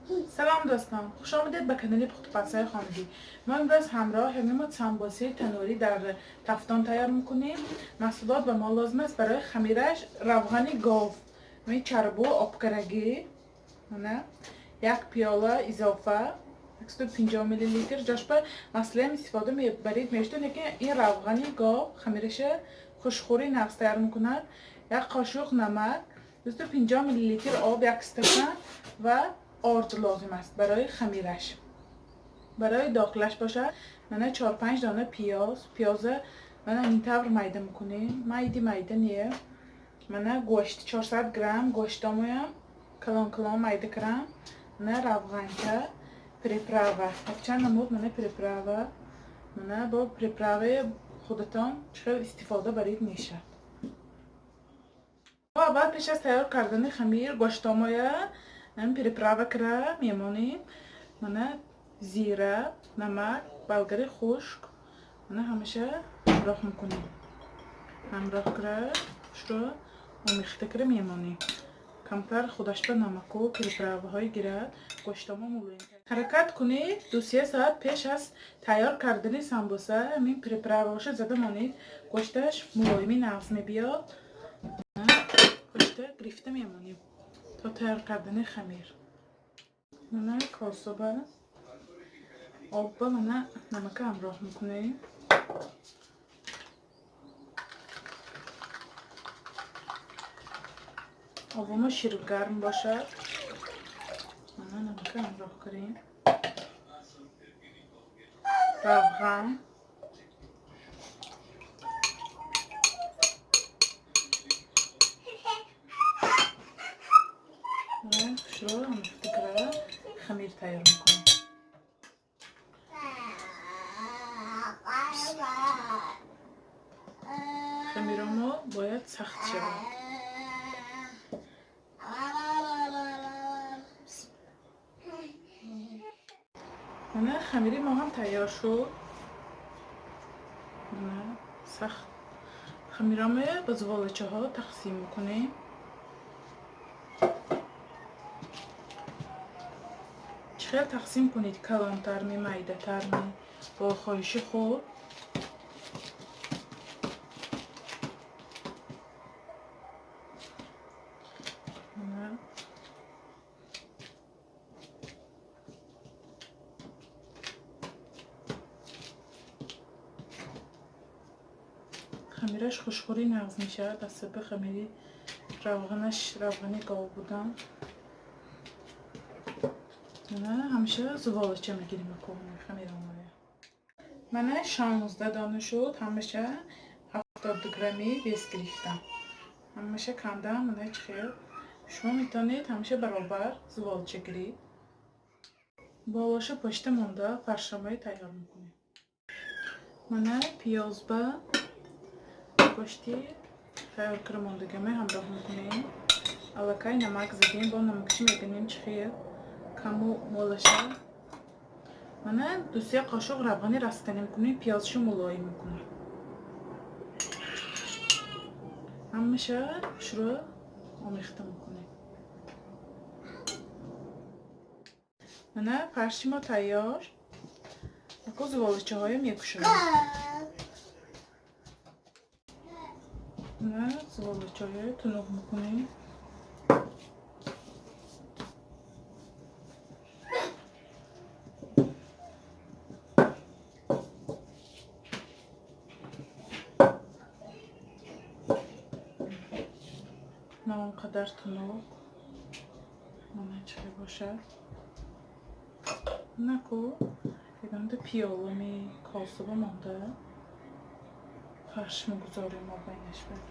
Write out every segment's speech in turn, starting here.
سلام دوستان، خوش آمدید به کانال پخت‌وپزهای خانگی. ما امروز همراه همین سمبوسه تنوری در تفتان تیار میکنیم. محصولات و ما لازم است برای خمیرش: روغن گاو، چربو آبکرگی، یک پیاله اضافه 150 میلی لیتر. جاش به مسئله استفاده میبرید میشتون که این روغن گاو خمیرش خوشخوری نقص تیار میکند. یک قاشق نمک، 250 میلی لیتر آب، یک استکان و آرد لازم است برای خمیرش. برای داخلش باشه من 4-5 دانه پیاز من این طور میده میکنیم. میده نیه من گوشت 400 گرم گوشتامویم کلان میده کرم. من روغنچه پریپراوه چند نمود من پریپراوه من با پریپراوه خودتان چقدر استفاده برید میشه. و اول پیش از تیار کردن خمیر گوشتامویا من پریپراوه کرده میمونیم. من زیره، نمک، بلگری خشک من همیشه همراه میکنیم. همراه کرده شروع آمیخته کرده میمونیم. کمتر خودش به نمک و پریپراوه های گیرد. گوشتامو مولویم حرکت کنید. 2-3 ساعت پیش از تیار کردن سمبوسه همین پریپراوهاش زده مانید. گوشتش ملایمی نغز میبیاد. گوشته گرفته میمونیم تا تیار کردن خمیر. من کاسه آب من نمک همراه میکنیم. آبما شیر گرم باشد من نمک همراه کنیم. روغن، شروع آمیخته کرده خمیر تیار میکنیم. خمیرمو باید سخت شود. خمیری ما هم تیار شد. سخت خمیرمو به زوالچه ها تقسیم میکنیم. چخیل تقسیم کنید کلانتر می میده تر می با خواهش خود. خمیرش خوشخوری نغز میشه دسته خمیری روغنی گاو بودن. همیشه زبالچه میگیریم کنیم خمیر آمایه. من 16 دانه شد. همیشه 70 گرمی بیس گرفتم. همیشه کندم من خیر. شما میتونید همیشه برابر زبالچه گیرید. بالاش پشت مونده فرشمه تیار میکنیم. من پیاز با گوشتی تیار کرده موندگمه همراه میکنیم. الکای نمک زدیم با نمکش میبینیم چخیر کمو مولشه. من 2-3 قاشق روغنی رستنی میکنیم. پیازشو ملایم میکنیم. همیشه شروع آمیخته میکنیم. من فرشیمو تیار اکو زوالچه های میکشونیم. من زوالچه های تنوق میکنیم. نه اونقدر تنوق من چه باشد نکو یکم ده پیاله می کاسه مونده فرش میگذاریم ما بینش برد.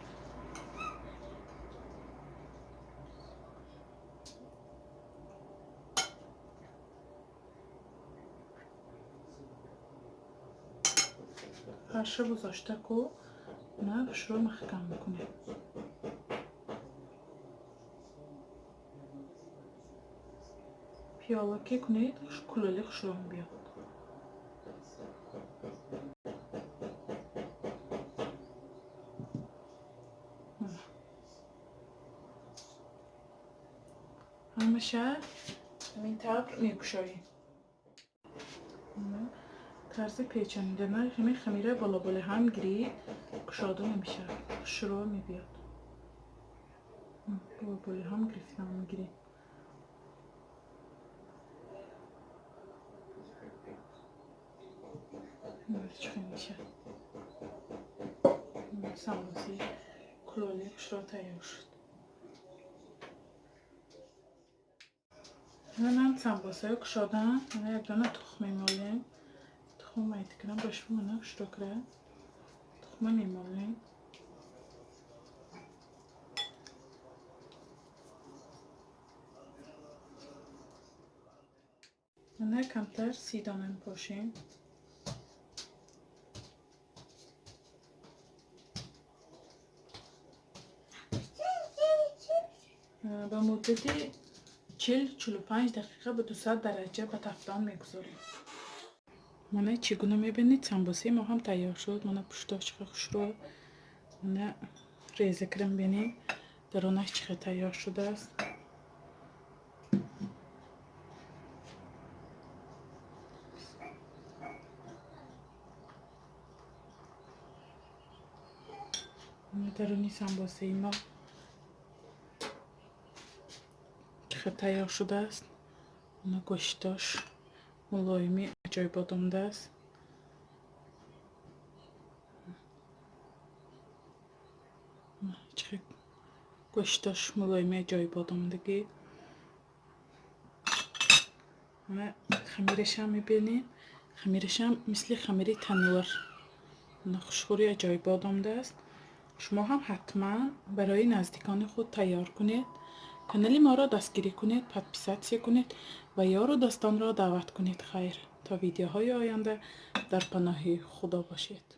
فرش گذاشته کو نه شروع محکم میکنیم. پیاله که کنید کلولی شروع بیاد. همیشه همین طور میگشاییم. طرز پیچاندن همین خمیره بالا بالا هم گیری گشاده نمیشه، شروع میبیاد. بالا بالا هم گرفتم میگیری. چخه میشه سمبوسی کلولی گشرا تیار شد. من سمبوسه گشادم. من یک دانه تخم میمالیم. تخم میت کنم باش منو گشرا کرد. تخم میمالیم. من کمتر 30 دانه میپاشیم. به مدت 40-45 دقیقه به 200 درجه به تفتان میگذاریم. من چگونه میبینید سمبوسه ما هم تیار شد. من پشتاش خوش رو من ریزه کرم بینید درونش چقدر تیار شده است. درونی سمبوسه ما چقدر تیار شده است. من گوشتاش ملایمی عجایب بادامده است. چقدر گوشتاش ملایمی عجایب بادامدگی. من خمیرش هم میبینید. خمیرش هم مثل خمیر تنور. خوشخوری عجایب بادامده است. شما هم حتما برای نزدیکان خود تیار کنید. کانال ما را دستگیری کنید، پادپیساتسیا کنید و یار و دوستان را دعوت کنید. خیر تا ویدیوهای آینده در پناه خدا باشید.